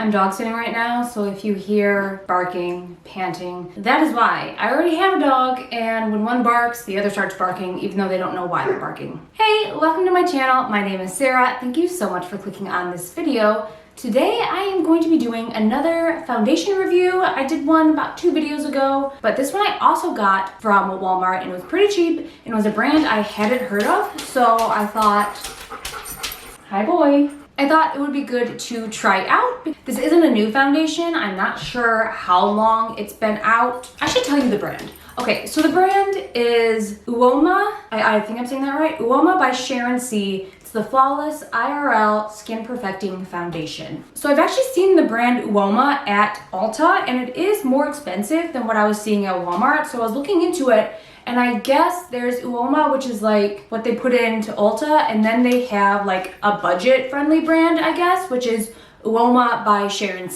I'm dog sitting right now, so if you hear barking, panting, that is why. I already have a dog, and when one barks, the other starts barking, even though they don't know why they're barking. Hey, welcome to my channel. My name is Sarah. Thank you so much for clicking on this video. Today I am going to be doing another foundation review. I did one about 2 videos ago, but this one I also got from Walmart and it was pretty cheap, and it was a brand I hadn't heard of, so I thought, hi boy. I thought it would be good to try out. This isn't a new foundation. I'm not sure how long it's been out. I should tell you the brand. Okay, so the brand is UOMA. I think I'm saying that right. UOMA by Sharon. It's the Flawless IRL Skin Perfecting Foundation. So I've actually seen the brand UOMA at Ulta, and it is more expensive than what I was seeing at Walmart. So I was looking into it, and I guess there's UOMA, which is like what they put into Ulta, and then they have like a budget-friendly brand, I guess, which is UOMA by Sharon.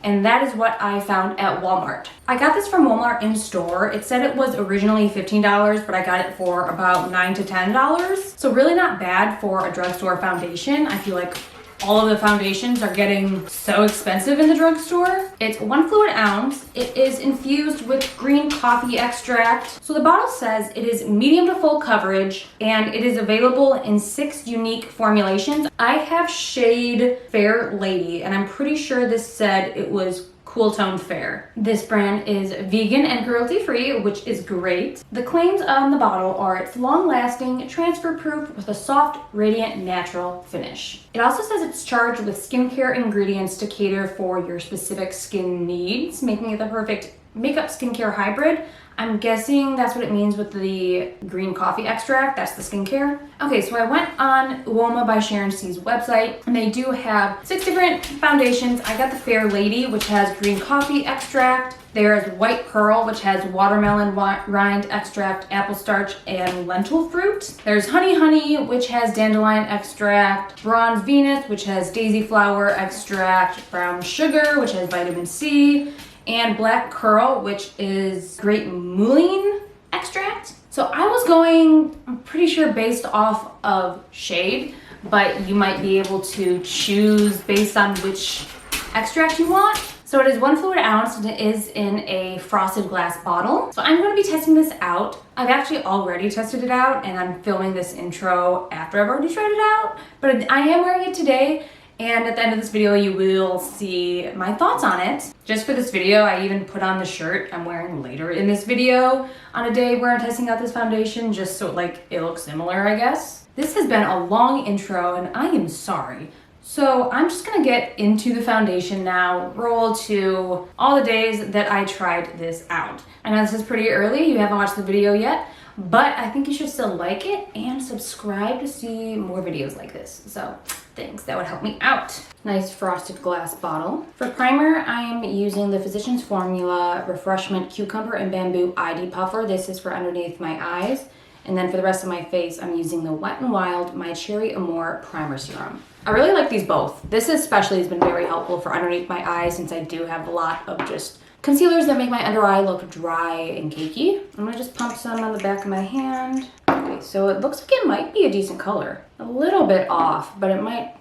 And that is what I found at Walmart. I got this from Walmart in store. It said it was originally $15, but I got it for about $9 to $10. So really not bad for a drugstore foundation. I feel like all of the foundations are getting so expensive in the drugstore. It's 1 fluid ounce. It is infused with green coffee extract. So the bottle says it is medium to full coverage, and it is available in 6 unique formulations. I have shade Fair Lady, and I'm pretty sure this said it was Cool Tone Fair. This brand is vegan and cruelty-free, which is great. The claims on the bottle are it's long-lasting, transfer-proof, with a soft, radiant, natural finish. It also says it's charged with skincare ingredients to cater for your specific skin needs, making it the perfect makeup skincare hybrid. I'm guessing that's what it means with the green coffee extract. That's the skincare. Okay, so I went on UOMA by Sharon C's website, and they do have 6 different foundations. I got the Fair Lady, which has green coffee extract. There's White Pearl, which has watermelon rind extract, apple starch, and lentil fruit. There's Honey, which has dandelion extract. Bronze Venus, which has daisy flower extract. Brown Sugar, which has vitamin C. And Black Curl, which is grape mullein extract. So I was going, I'm pretty sure based off of shade, but you might be able to choose based on which extract you want. So it is 1 fluid ounce, and it is in a frosted glass bottle. So I'm going to be testing this out. I've actually already tested it out, and I'm filming this intro after I've already tried it out, but I am wearing it today. And at the end of this video, you will see my thoughts on it. Just for this video, I even put on the shirt I'm wearing later in this video on a day where I'm testing out this foundation, just so like it looks similar, I guess. This has been a long intro, and I am sorry. So I'm just gonna get into the foundation now, roll to all the days that I tried this out. I know this is pretty early, you haven't watched the video yet, but I think you should still like it and subscribe to see more videos like this. So thanks, that would help me out. Nice frosted glass bottle. For primer, I'm using the Physicians Formula Refreshment Cucumber and Bamboo Eye Depuffer. This is for underneath my eyes. And then for the rest of my face, I'm using the Wet n Wild My Cherry Amour Primer Serum. I really like these both. This especially has been very helpful for underneath my eyes, since I do have a lot of just concealers that make my under eye look dry and cakey. I'm gonna just pump some on the back of my hand. Okay, so it looks like it might be a decent color. A little bit off, but it might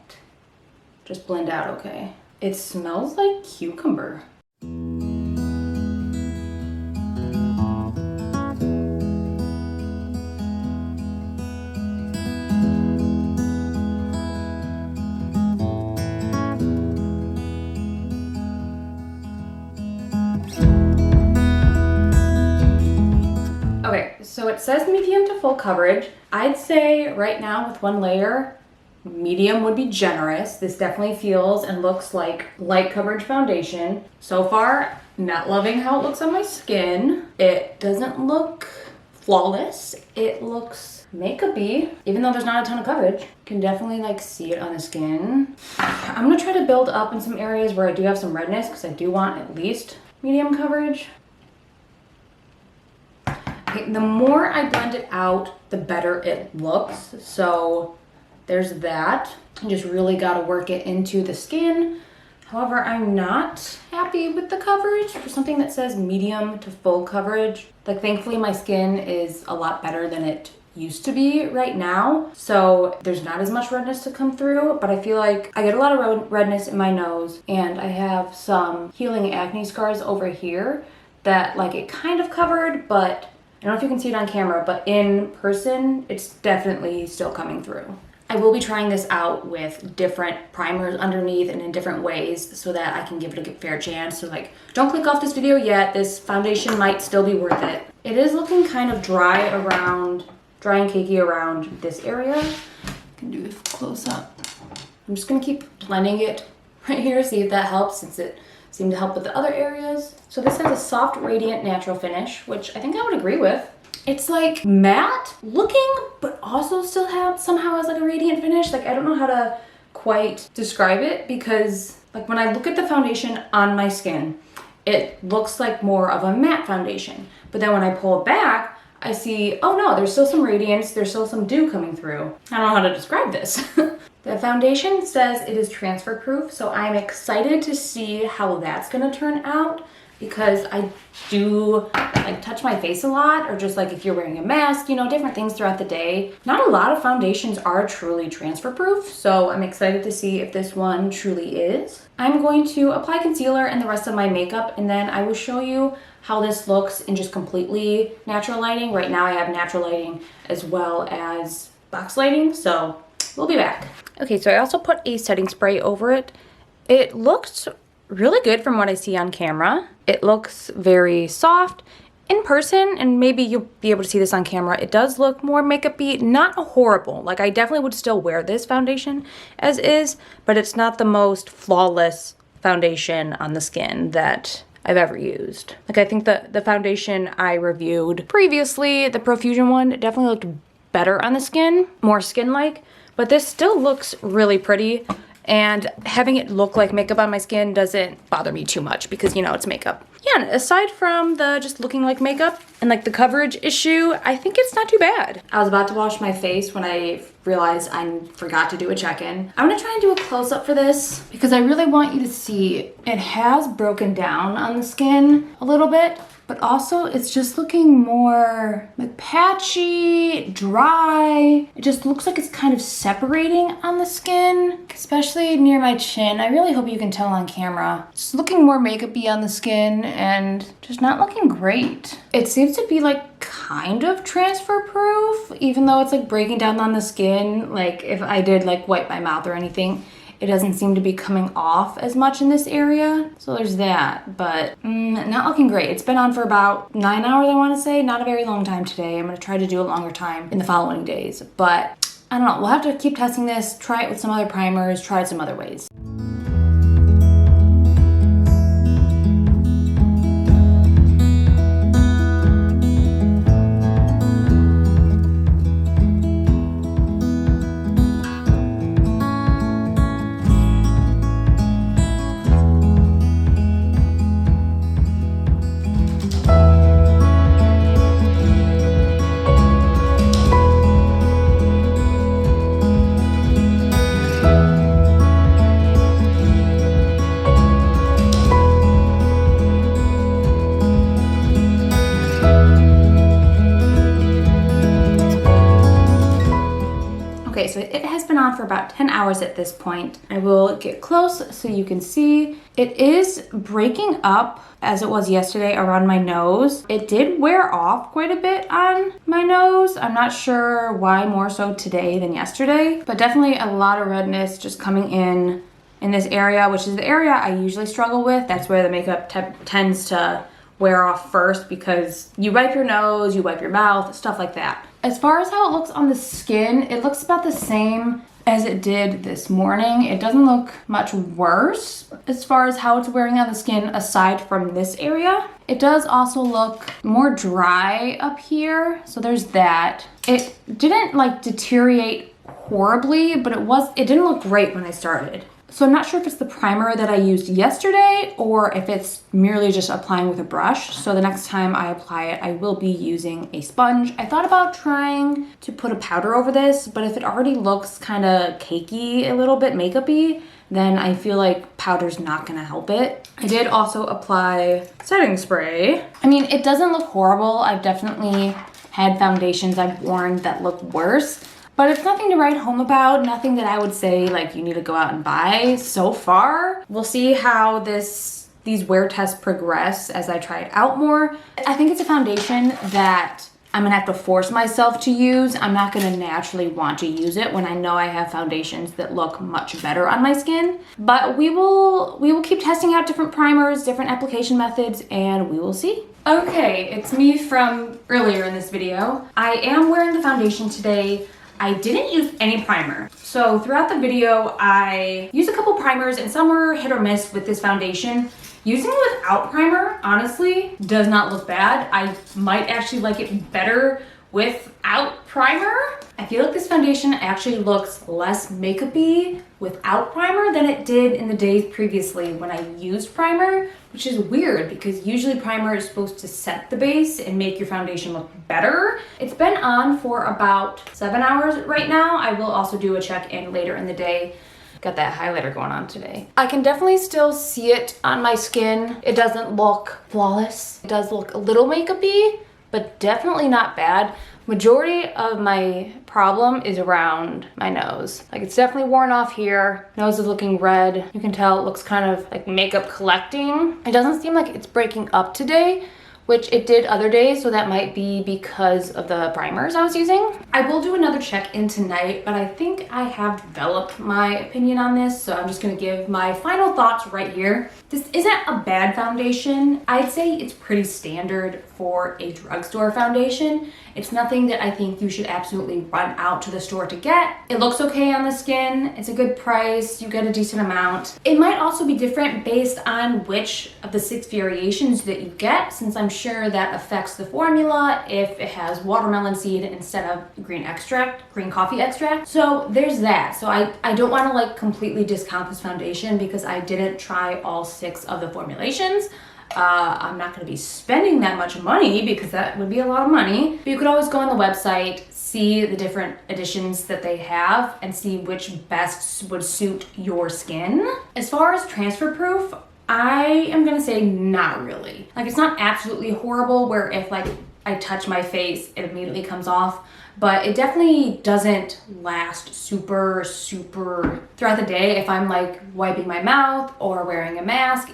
just blend out okay. It smells like cucumber. So it says medium to full coverage. I'd say right now with 1 layer, medium would be generous. This definitely feels and looks like light coverage foundation. So far, not loving how it looks on my skin. It doesn't look flawless. It looks makeup-y, even though there's not a ton of coverage. You can definitely like see it on the skin. I'm gonna try to build up in some areas where I do have some redness, because I do want at least medium coverage. The more I blend it out, the better it looks. So there's that. You just really got to work it into the skin. However, I'm not happy with the coverage for something that says medium to full coverage. Like, thankfully my skin is a lot better than it used to be right now. So there's not as much redness to come through, but I feel like I get a lot of redness in my nose, and I have some healing acne scars over here that like it kind of covered, but I don't know if you can see it on camera, but in person, it's definitely still coming through. I will be trying this out with different primers underneath and in different ways so that I can give it a fair chance. So like, don't click off this video yet. This foundation might still be worth it. It is looking kind of dry and cakey around this area. I can do this close up. I'm just gonna keep blending it right here, see if that helps, since it seemed to help with the other areas. So this has a soft, radiant, natural finish, which I think I would agree with. It's like matte looking, but also still somehow has like a radiant finish. Like I don't know how to quite describe it, because like when I look at the foundation on my skin, it looks like more of a matte foundation. But then when I pull it back, I see, oh no, there's still some radiance, there's still some dew coming through. I don't know how to describe this. The foundation says it is transfer proof, so I'm excited to see how that's gonna turn out, because I do like touch my face a lot, or just like if you're wearing a mask, you know, different things throughout the day. Not a lot of foundations are truly transfer proof, so I'm excited to see if this one truly is. I'm going to apply concealer and the rest of my makeup, and then I will show you how this looks in just completely natural lighting. Right now I have natural lighting as well as box lighting, so we'll be back. Okay, so I also put a setting spray over it. It looks really good from what I see on camera. It looks very soft. In person, and maybe you'll be able to see this on camera, it does look more makeup-y, not horrible. Like I definitely would still wear this foundation as is, but it's not the most flawless foundation on the skin that I've ever used. Like I think the foundation I reviewed previously, the Profusion one, definitely looked better on the skin, more skin-like, but this still looks really pretty. And having it look like makeup on my skin doesn't bother me too much, because you know it's makeup. Yeah, and aside from the just looking like makeup and like the coverage issue, I think it's not too bad. I was about to wash my face when I realized I forgot to do a check-in. I'm gonna try and do a close-up for this because I really want you to see it has broken down on the skin a little bit, but also it's just looking more like patchy, dry. It just looks like it's kind of separating on the skin, especially near my chin. I really hope you can tell on camera. It's looking more makeup-y on the skin and just not looking great. It seems to be like kind of transfer proof, even though it's like breaking down on the skin. Like if I did like wipe my mouth or anything, it doesn't seem to be coming off as much in this area. So there's that, but not looking great. It's been on for about 9 hours, I wanna say. Not a very long time today. I'm gonna try to do a longer time in the following days, but I don't know. We'll have to keep testing this, try it with some other primers, try it some other ways. Okay, so it has been on for about 10 hours at this point. I will get close so you can see. It is breaking up as it was yesterday around my nose. It did wear off quite a bit on my nose. I'm not sure why more so today than yesterday, but definitely a lot of redness just coming in this area, which is the area I usually struggle with. That's where the makeup tends to wear off first, because you wipe your nose, you wipe your mouth, stuff like that. As far as how it looks on the skin, it looks about the same as it did this morning. It doesn't look much worse as far as how it's wearing on the skin aside from this area. It does also look more dry up here, so there's that. It didn't like deteriorate horribly, but it didn't look great when I started. So I'm not sure if it's the primer that I used yesterday or if it's merely just applying with a brush. So the next time I apply it, I will be using a sponge. I thought about trying to put a powder over this, but if it already looks kind of cakey, a little bit makeup-y, then I feel like powder's not gonna help it. I did also apply setting spray. I mean, it doesn't look horrible. I've definitely had foundations I've worn that look worse. But it's nothing to write home about, nothing that I would say like you need to go out and buy so far. We'll see how these wear tests progress as I try it out more. I think it's a foundation that I'm gonna have to force myself to use. I'm not gonna naturally want to use it when I know I have foundations that look much better on my skin. But we will keep testing out different primers, different application methods, and we will see. Okay, it's me from earlier in this video. I am wearing the foundation today. I didn't use any primer. So throughout the video, I used a couple primers and some were hit or miss with this foundation. Using it without primer, honestly, does not look bad. I might actually like it better without primer. I feel like this foundation actually looks less makeup-y without primer than it did in the days previously when I used primer, which is weird because usually primer is supposed to set the base and make your foundation look better. It's been on for about 7 hours right now. I will also do a check-in later in the day. Got that highlighter going on today. I can definitely still see it on my skin. It doesn't look flawless. It does look a little makeup-y, but definitely not bad. Majority of my problem is around my nose. Like it's definitely worn off here. Nose is looking red. You can tell it looks kind of like makeup collecting. It doesn't seem like it's breaking up today, which it did other days, so that might be because of the primers I was using. I will do another check-in tonight, but I think I have developed my opinion on this, so I'm just gonna give my final thoughts right here. This isn't a bad foundation. I'd say it's pretty standard for a drugstore foundation. It's nothing that I think you should absolutely run out to the store to get. It looks okay on the skin. It's a good price. You get a decent amount. It might also be different based on which of the 6 variations that you get, since I'm sure that affects the formula if it has watermelon seed instead of green coffee extract. So there's that. So I don't want to like completely discount this foundation because I didn't try all 6 of the formulations. I'm not going to be spending that much money because that would be a lot of money. But you could always go on the website, see the different editions that they have, and see which best would suit your skin. As far as transfer proof, I am going to say not really. Like it's not absolutely horrible where if like I touch my face, it immediately comes off. But it definitely doesn't last super throughout the day. If I'm like wiping my mouth or wearing a mask,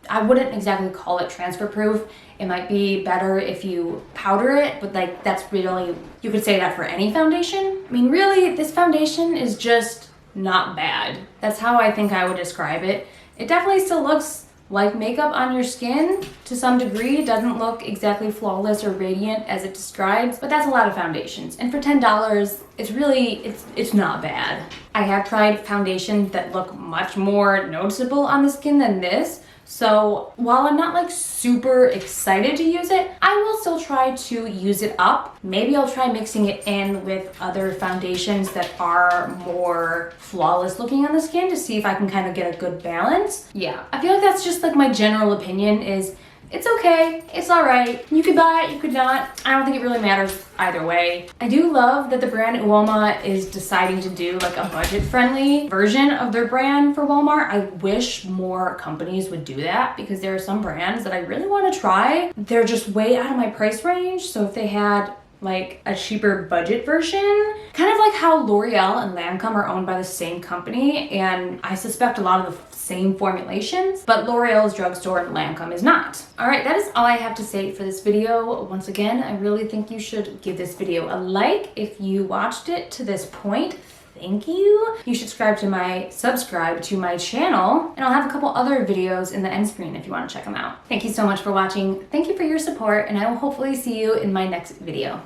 I wouldn't exactly call it transfer proof. It might be better if you powder it, but like that's really, you could say that for any foundation. I mean, really, this foundation is just not bad. That's how I think I would describe it. It definitely still looks like makeup on your skin to some degree. It doesn't look exactly flawless or radiant as it describes, but that's a lot of foundations. And for $10, it's not bad. I have tried foundations that look much more noticeable on the skin than this. So while I'm not like super excited to use it, I will still try to use it up. Maybe I'll try mixing it in with other foundations that are more flawless looking on the skin to see if I can kind of get a good balance. Yeah, I feel like that's just like my general opinion is it's okay, it's all right. You could buy it, you could not. I don't think it really matters either way. I do love that the brand UOMA is deciding to do like a budget-friendly version of their brand for Walmart. I wish more companies would do that because there are some brands that I really want to try. They're just way out of my price range. So if they had like a cheaper budget version, kind of like how L'Oreal and Lancome are owned by the same company, and I suspect a lot of the same formulations, but L'Oreal's drugstore and Lancome is not. All right, that is all I have to say for this video. Once again, I really think you should give this video a like if you watched it to this point. Thank you. You should subscribe to my channel, and I'll have a couple other videos in the end screen if you want to check them out. Thank you so much for watching. Thank you for your support, and I will hopefully see you in my next video.